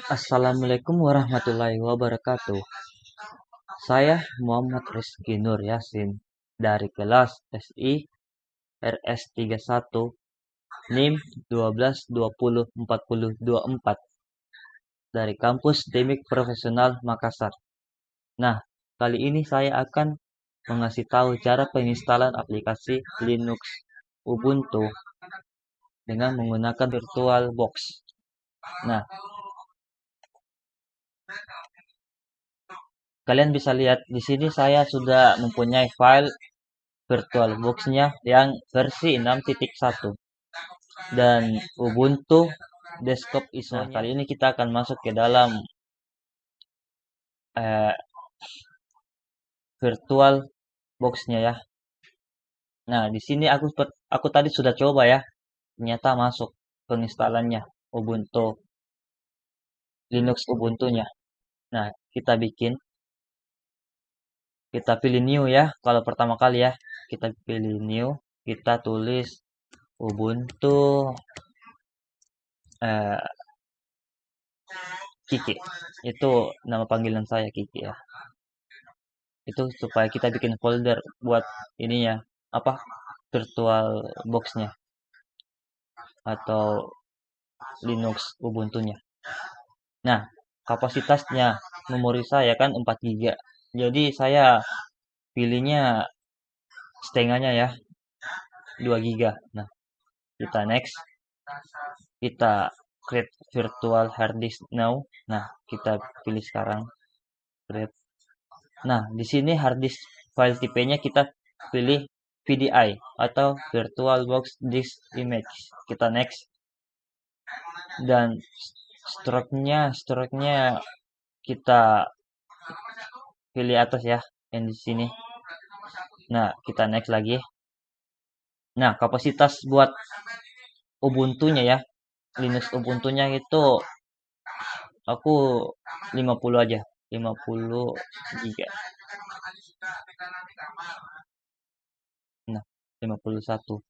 Assalamualaikum warahmatullahi wabarakatuh. Saya Muhammad Rizky Nur Yasin dari kelas SI RS31 NIM 12204024 dari kampus Demik Profesional Makassar. Nah, kali ini saya akan mengasih tahu cara penginstalan aplikasi Linux Ubuntu dengan menggunakan VirtualBox. Nah, kalian bisa lihat di sini saya sudah mempunyai file VirtualBox-nya yang versi 6.1 dan Ubuntu desktop ISO-nya. Nah, kali ini kita akan masuk ke dalam VirtualBox-nya ya. Nah, di sini aku tadi sudah coba ya. Ternyata masuk penginstalannya Ubuntu Linux Ubuntunya. Nah, kita pilih new ya. Kalau pertama kali ya, kita pilih new, kita tulis Ubuntu Kiki. Itu nama panggilan saya Kiki ya. Itu supaya kita bikin folder buat ininya, apa? Virtual box-nya atau Linux Ubuntu-nya. Nah, kapasitasnya memori saya kan 4 GB. Jadi saya pilihnya setengahnya ya, 2 GB. Nah, kita next. Kita create virtual hard disk now. Nah, kita pilih sekarang create. Nah, di sini hard disk file tipenya kita pilih VDI atau VirtualBox Disk Image. Kita next. Dan stroke-nya kita pilih atas ya, yang di sini. Nah, kita next lagi. Nah, kapasitas buat Ubuntu-nya ya, Linux Ubuntu-nya itu aku 50 aja, 50 GB. Nah, 51.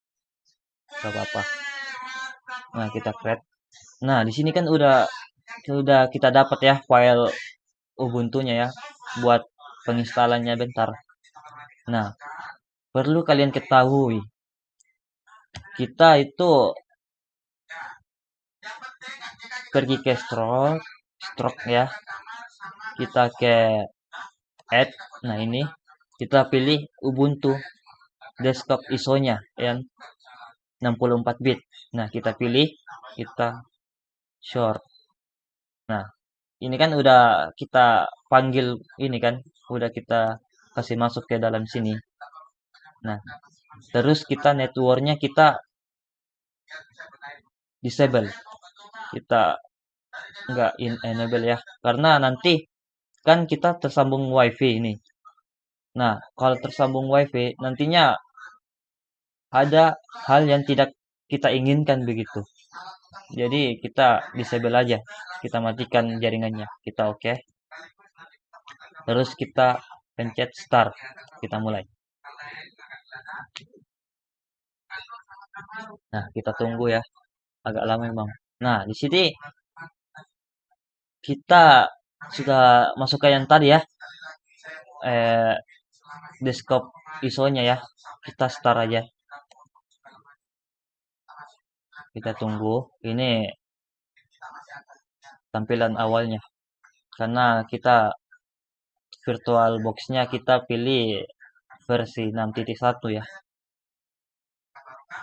Gak apa-apa. Nah, kita create. Nah, di sini kan udah kita dapat ya file Ubuntu-nya ya buat penginstalannya bentar. Nah, perlu kalian ketahui, kita itu pergi ke stroke ya. Kita ke add. Nah, ini kita pilih Ubuntu desktop ISO-nya yang 64 bit. Nah, kita pilih, kita short. Nah, ini kan udah kita panggil ini kan, udah kita kasih masuk ke dalam sini. Nah, terus kita networknya kita disable. Kita nggak enable ya, karena nanti kan kita tersambung wifi ini. Nah, kalau tersambung wifi nantinya ada hal yang tidak kita inginkan begitu. Jadi kita disable aja, kita matikan jaringannya, kita oke. Terus kita pencet start, kita mulai. Nah, kita tunggu ya, agak lama memang. Nah, di sini kita sudah masuk ke yang tadi ya, desktop ISO-nya ya. Kita start aja. Kita tunggu. Ini tampilan awalnya. Karena kita virtual box-nya kita pilih versi 6.1 ya.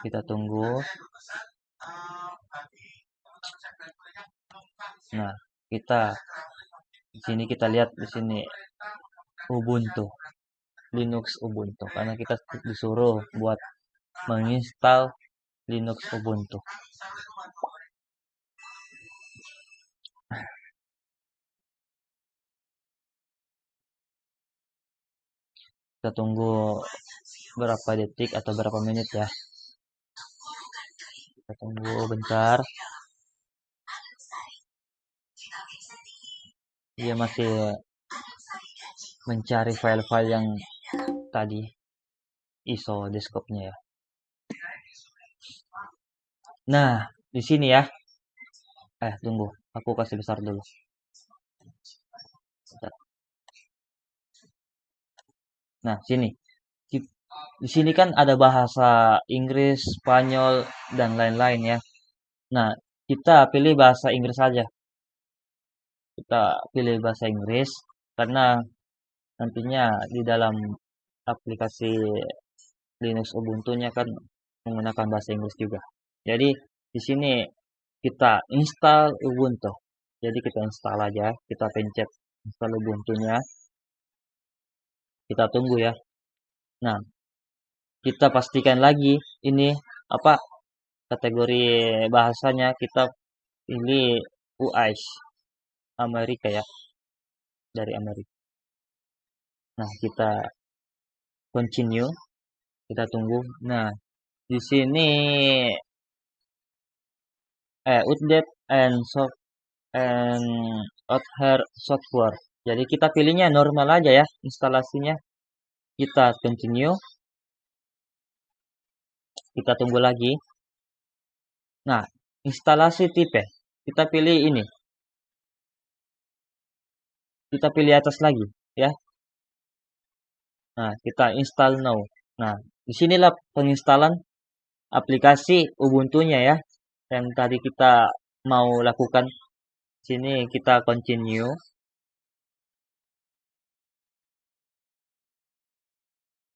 Kita tunggu. Nah, di sini kita lihat di sini Ubuntu, Linux Ubuntu, karena kita disuruh buat menginstal Linux Ubuntu. Kita tunggu berapa detik atau berapa menit ya. Kita tunggu bentar. Dia masih mencari file-file yang tadi ISO desktopnya ya. Nah, di sini ya. Tunggu, aku kasih besar dulu. Nah, sini. Di sini kan ada bahasa Inggris, Spanyol, dan lain-lain ya. Nah, kita pilih bahasa Inggris saja. Kita pilih bahasa Inggris karena nantinya di dalam aplikasi Linux Ubuntu-nya kan menggunakan bahasa Inggris juga. Jadi di sini kita install Ubuntu. Jadi kita install aja, kita pencet install Ubuntu-nya, kita tunggu ya. Nah, kita pastikan lagi ini apa kategori bahasanya kita pilih US Amerika ya, dari Amerika. Nah, kita continue, kita tunggu. Nah, di sini update and soft and other software. Jadi kita pilihnya normal aja ya instalasinya. Kita continue, kita tunggu lagi. Nah, instalasi tipe. Kita pilih ini. Kita pilih atas lagi ya. Nah, kita install now. Nah, disinilah penginstalan aplikasi Ubuntu-nya ya. Yang tadi kita mau lakukan. Sini kita continue.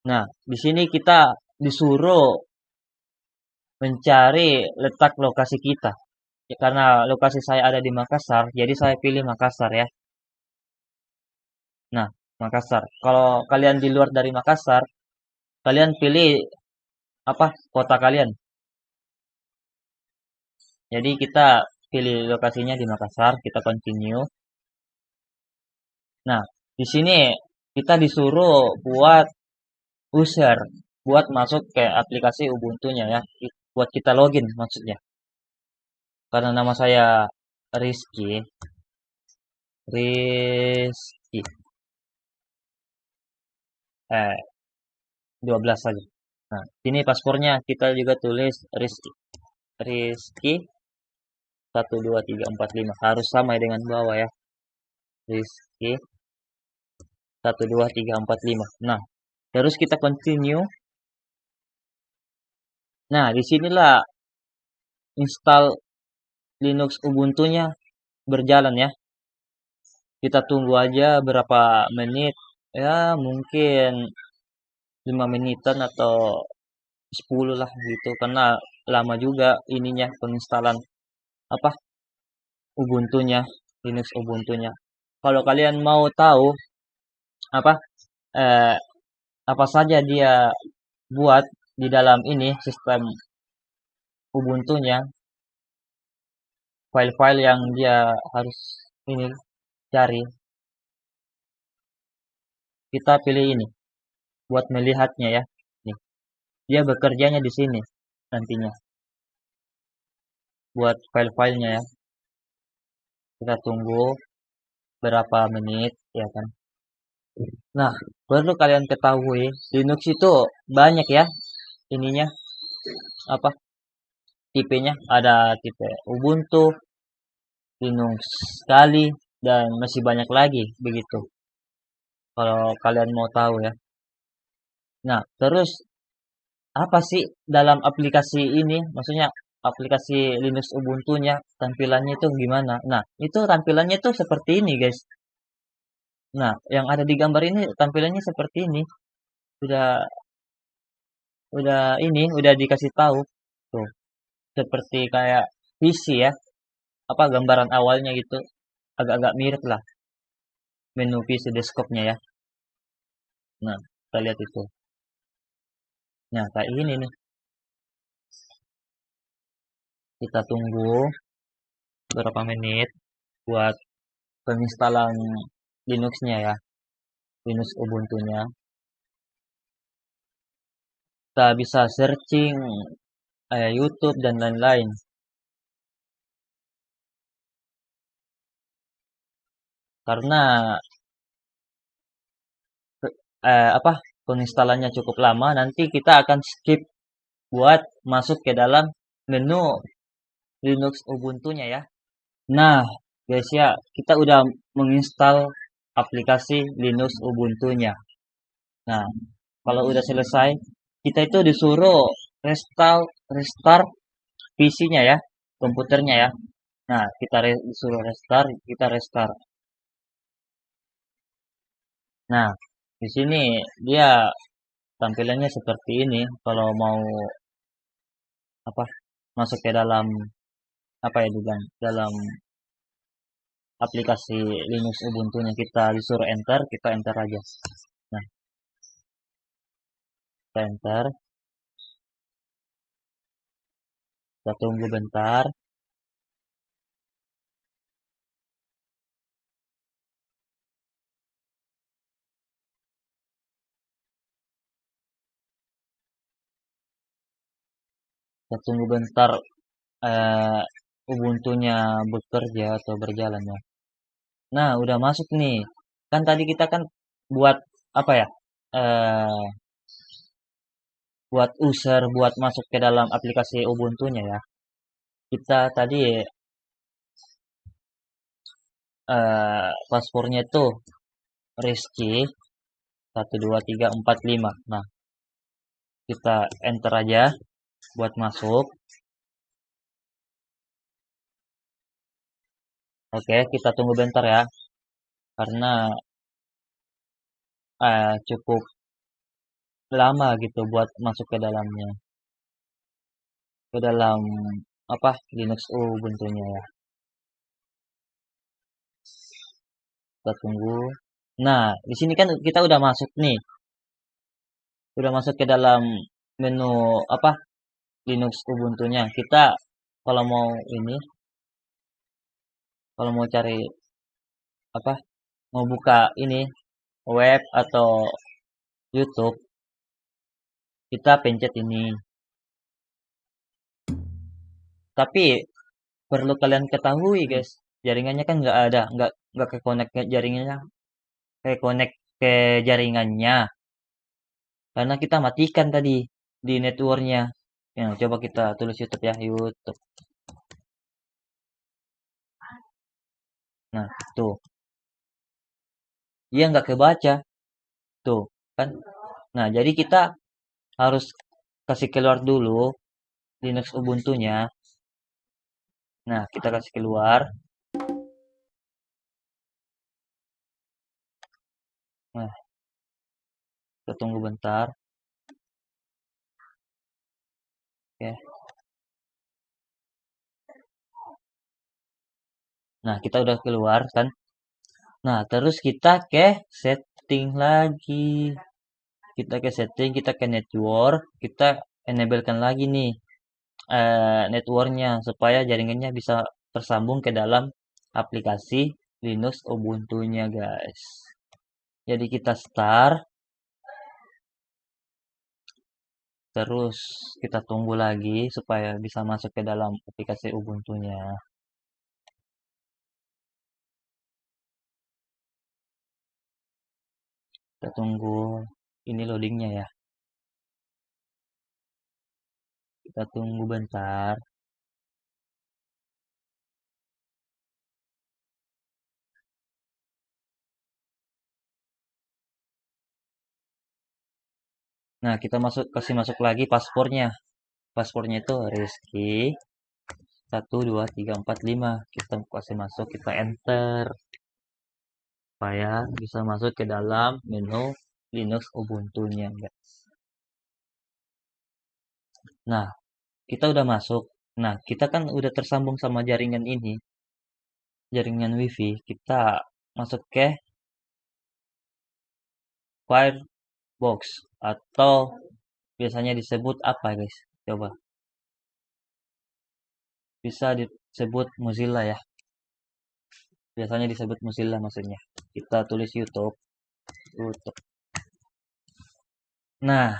Nah, di sini kita disuruh mencari letak lokasi kita. Ya, karena lokasi saya ada di Makassar, jadi saya pilih Makassar ya. Nah, Makassar. Kalau kalian di luar dari Makassar, kalian pilih apa kota kalian. Jadi kita pilih lokasinya di Makassar, kita continue. Nah, di sini kita disuruh buat user, buat masuk ke aplikasi Ubuntu-nya ya, buat kita login maksudnya. Karena nama saya Rizky, Rizky, eh 12 saja. Nah, ini paspornya kita juga tulis Rizky, Rizky 12345 harus sama dengan bawah ya, Rizky 12345. Nah, terus kita continue. Nah, disinilah install Linux Ubuntu-nya berjalan ya. Kita tunggu aja berapa menit. Ya, mungkin 5 menitan atau 10 lah gitu. Karena lama juga ininya penginstalan apa Ubuntu-nya, Linux Ubuntu-nya. Kalau kalian mau tahu apa eh, apa saja dia buat di dalam ini sistem Ubuntu-nya, file-file yang dia harus ini cari, kita pilih ini buat melihatnya ya. Nih, dia bekerjanya di sini nantinya buat file-filenya ya. Kita tunggu berapa menit ya kan. Nah, perlu kalian ketahui Linux itu banyak ya ininya apa tipenya, ada tipe Ubuntu, Linux sekali, dan masih banyak lagi begitu. Kalau kalian mau tahu ya. Nah, terus apa sih dalam aplikasi ini? Maksudnya aplikasi Linux Ubuntu-nya tampilannya itu gimana? Nah, itu tampilannya tuh seperti ini, guys. Nah, yang ada di gambar ini tampilannya seperti ini. Udah udah dikasih tahu. Tuh, seperti kayak PC ya. Apa gambaran awalnya gitu. Agak-agak mirip lah menu PC desktopnya ya. Nah, kita lihat itu. Nah, kayak ini nih. Kita tunggu beberapa menit buat penginstalan Linux-nya ya, Linux Ubuntu-nya. Kita bisa searching YouTube dan lain-lain. Karena apa penginstalannya cukup lama, nanti kita akan skip buat masuk ke dalam menu Linux Ubuntu-nya ya. Nah, guys ya, kita udah menginstal aplikasi Linux Ubuntu-nya. Nah, kalau udah selesai, kita itu disuruh restart PC-nya ya, komputernya ya. Nah, disuruh restart, kita restart. Nah, di sini dia tampilannya seperti ini. Kalau mau apa masuk ke dalam apa ya dibilang dalam aplikasi Linux Ubuntu-nya kita disuruh enter, kita enter aja. Nah, kita enter, kita tunggu bentar. Kita tunggu bentar eh, Ubuntu-nya bekerja atau berjalan ya. Nah, udah masuk nih. Kan tadi kita kan buat apa ya? Eh, buat user buat masuk ke dalam aplikasi Ubuntu-nya ya. Kita tadi paspornya itu Rizky 12345. Nah, kita enter aja buat masuk. Oke, kita tunggu bentar ya, karena cukup lama gitu buat masuk ke dalamnya, ke dalam apa Linux Ubuntu-nya ya. Kita tunggu. Nah, di sini kan kita udah masuk nih, udah masuk ke dalam menu apa Linux Ubuntu-nya. Kita kalau mau ini, kalau mau cari apa, mau buka ini web atau YouTube, kita pencet ini. Tapi perlu kalian ketahui guys, jaringannya kan nggak ada, nggak ke connect ke jaringannya, ke connect ke jaringannya, karena kita matikan tadi di networknya. Ya, coba kita tulis YouTube ya, YouTube. Nah, tuh, dia nggak kebaca, tuh, kan? Nah, jadi kita harus kasih keluar dulu Linux Ubuntu-nya. Nah, kita kasih keluar. Nah, kita tunggu bentar. Oke. Nah, kita udah keluar kan. Nah, terus kita ke setting lagi. Kita ke setting, kita ke network, kita enablekan lagi nih networknya supaya jaringannya bisa tersambung ke dalam aplikasi Linux Ubuntu-nya guys. Jadi kita start, terus kita tunggu lagi supaya bisa masuk ke dalam aplikasi Ubuntu-nya. Kita tunggu ini loadingnya ya. Kita tunggu bentar. Nah, kita kasih masuk lagi paspornya. Paspornya itu Rizky 12345. Kita kasih masuk, kita enter supaya bisa masuk ke dalam menu Linux Ubuntu-nya, guys. Nah, kita udah masuk. Nah, kita kan udah tersambung sama jaringan ini, jaringan WiFi. Kita masuk ke Firebox atau biasanya disebut apa, guys? Coba. Bisa disebut Mozilla ya. Biasanya disebut Mozilla maksudnya. Kita tulis YouTube. YouTube. Nah,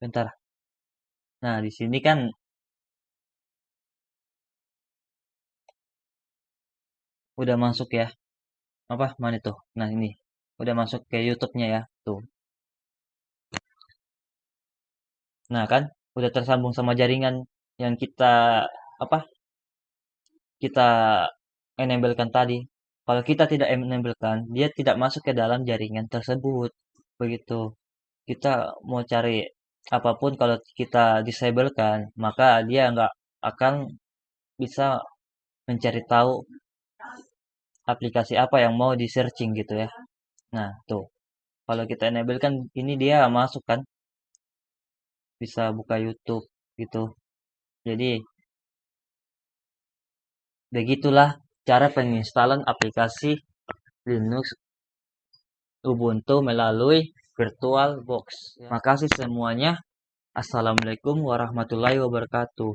bentar. Nah, di sini kan udah masuk ya. Apa? Mana tuh? Nah, ini. Udah masuk ke YouTube-nya ya. Tuh. Nah, kan udah tersambung sama jaringan yang kita apa? Kita enablekan tadi. Kalau kita tidak enablekan, dia tidak masuk ke dalam jaringan tersebut. Begitu. Kita mau cari apapun kalau kita disablekan, maka dia nggak akan bisa mencari tahu aplikasi apa yang mau di searching gitu ya. Nah, tuh. Kalau kita enable kan ini dia masuk kan, bisa buka YouTube gitu. Jadi, begitulah cara penginstalan aplikasi Linux Ubuntu melalui VirtualBox. Makasih semuanya. Assalamualaikum warahmatullahi wabarakatuh.